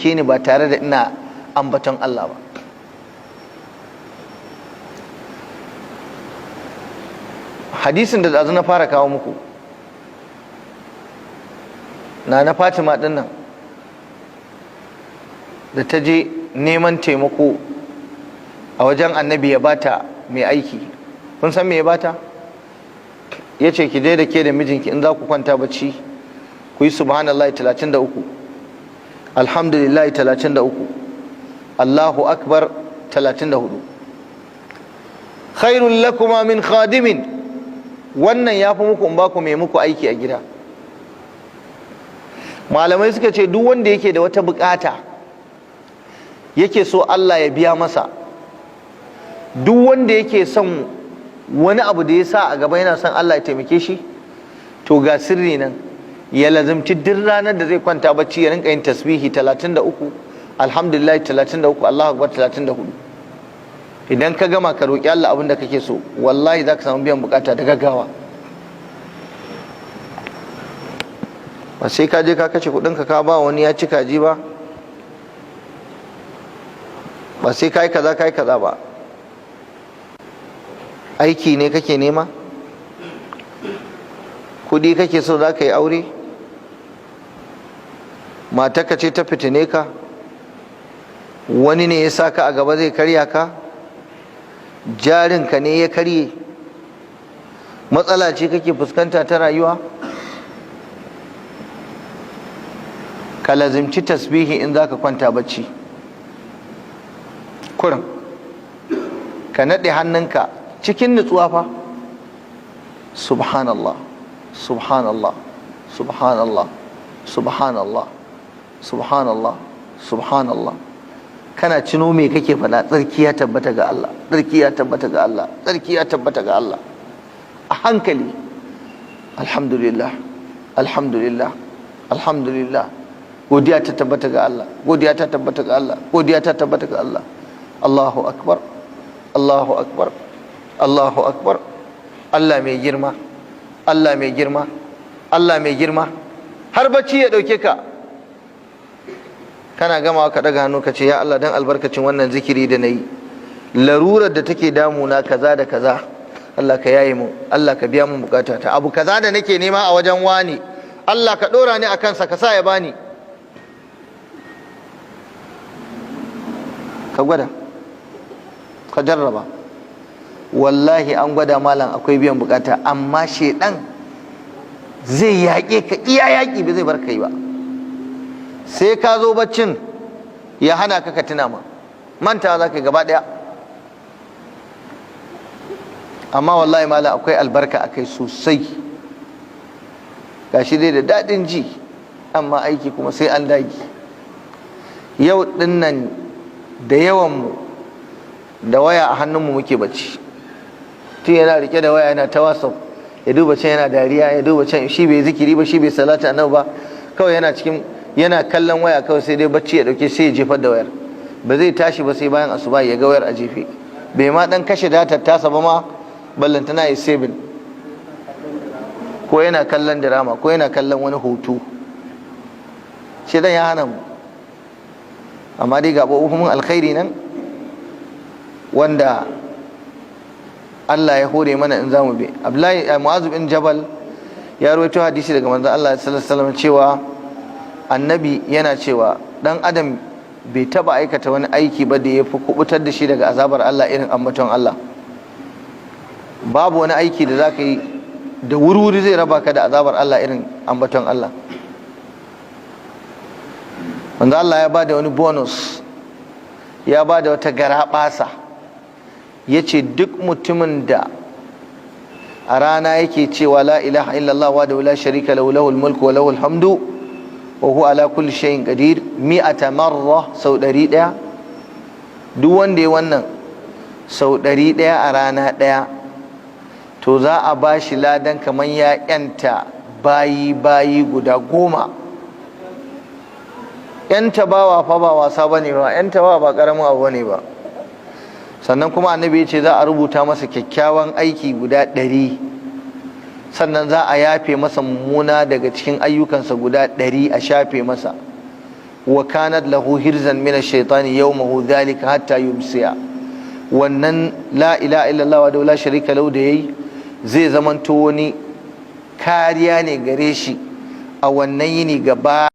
taimake ni ba tare da ina ambaton Allah ba. Hadisin da na fara kawo muku na Fatima din nan da ta je neman taimako a wajen annabi ya bata mai aiki. Kun san me ya bata? Ya ce ki je da ke da mijinki in za ku kwanta bacci ku yi subhanallahi 33, alhamdulillahi 33, Allahu akbar 34. Khairul lakuma min khadimin, wannan ya fi muku in ba ku mai muku aiki a gida. Malamai suka ce duk wanda yake da wata bukata yake so Allah ya biya masa, duk wanda yake son wani abu da ya sa a gaba yana son Allah ya taimake shi, to ga sirri nan, ya lazimci duk ranar da zai kwanta bacci ya rinka yin tasbihi 33, alhamdulillah 33, Allahu akbar 34. Idan ka gama ka roƙi Allah abin da kake so, wallahi za ka samu biyan bukata da gaggawa. Ba sai ka je ka kashe kuɗinka ka ba wani ya ci kaji ba, ba sai ka yi kaza ba. Aiki ne kake nema, kuɗi kake so za ka yi aure, matarka ce ta fitine ka, wani ne ya sa ka a gaba zai karya ka, jarinka ne ya karye, matsala ce kake fuskanta ta rayuwa, ka lazimci tasbihi in za ka kwanta bacci. kurin ka naɗe hannunka cikin nutsuwa fa, subhanallah subhanallah subhanallah subhanallah subhanallah subhanallah. Kana cino me kake faɗa? Tsarki ya tabbata ga Allah, tsarki ya tabbata ga Allah, tsarki ya tabbata ga Allah. A hankali, alhamdulillah alhamdulillah alhamdulillah, godiya ta tabbata ga Allah, godiya ta tabbata ga Allah, godiya ta tabbata ga Allah. Allahu akbar, Allahu akbar, Allahu akbar. Allah mai girma, Allah mai girma, Allah mai girma. Har bacci ya dauke ka, kana gamawa ka daga hannu ka ce ya Allah dan albarkacin wannan zikiri da nayi, larurar da take damuna kaza da kaza, Allah ka yaye mu, Allah ka biya mu bukatata, abu kaza da nake nema a wajen wani, Allah ka dora ni akan sa, ka sa ya bani. Ka gwada, ka jarraba, wallahi an gwada malam akwai biyan bukata, amma shedan zai yaƙe ka iya yaƙi, ba zai bar kai ba. Sai ka zo baccin ya hana ka tuna ma, manta za ka gaba ɗaya. Amma wallahi malam akwai albarka a kai sosai, gashi dai da daɗin ji, amma aiki kuma sai an dagi. Yau ɗinnan da yawanmu da waya a hannunmu muke bacci. Tun yana rike da waya yana ta WhatsApp, ya duba can yana dariya, ya duba can, shi bai zikiri ba, shi bai salata annabi ba, kawai yana kallon waya, kawai sai dai bacci ya dauke, sai ya jefar da wayar. Ba zai tashi ba sai bayan asuba ya ga wayar a jefe, bai ma dan kashe datar tasa ba ma, ballantana ya sebin, ko yana kallon drama, ko yana kallon wani hoto. Shi dan ya hana mu. Amma dai ga abubuwan alkhairi nan wanda Allah ya hore mana in zamu bi. Abdullahi Mu'adh bin Jabal ya rawaito hadisi daga manzon Allah sallallahu alaihi wasallam cewa annabi yana cewa dan adam bai taba aikata wani aiki ba da ya fi kubutar da shi daga azabar Allah irin ambaton Allah. Babu wani aiki da zaka yi da wuri zai raba ka da azabar Allah irin ambaton Allah. Manzo Allah ya bada wani bonus, ya bada wata garaɓasa, ya ce duk mutumin da a rana yake cewa la ilaha illallah wa da la sharika lahu lahul mulku wa lahul hamdu wa huwa ala kulli shay'in qadir mi'ata marra, sau 100. Duk wanda ya wannan sau 100 a rana ɗaya, to za a bashi ladan kamar ya yanta bayi guda 10. Yanta bawa fa ba wasa bane ba, yanta bawa ba karamin abu bane ba. Sannan kuma annabi ya ce za a rubuta masa kyakkyawan aiki guda 100, sannan za a yafe masa mummuna daga cikin ayyukansa guda 100 a shafe masa. wa kanat lahu hirzan min ash-shaytani yawmahu dhalika hatta yumsiya. Wannan la ilaha illallah wa la sharika lahu da yayi zai zamanto wani kariya ne gare shi a wannan yini gaba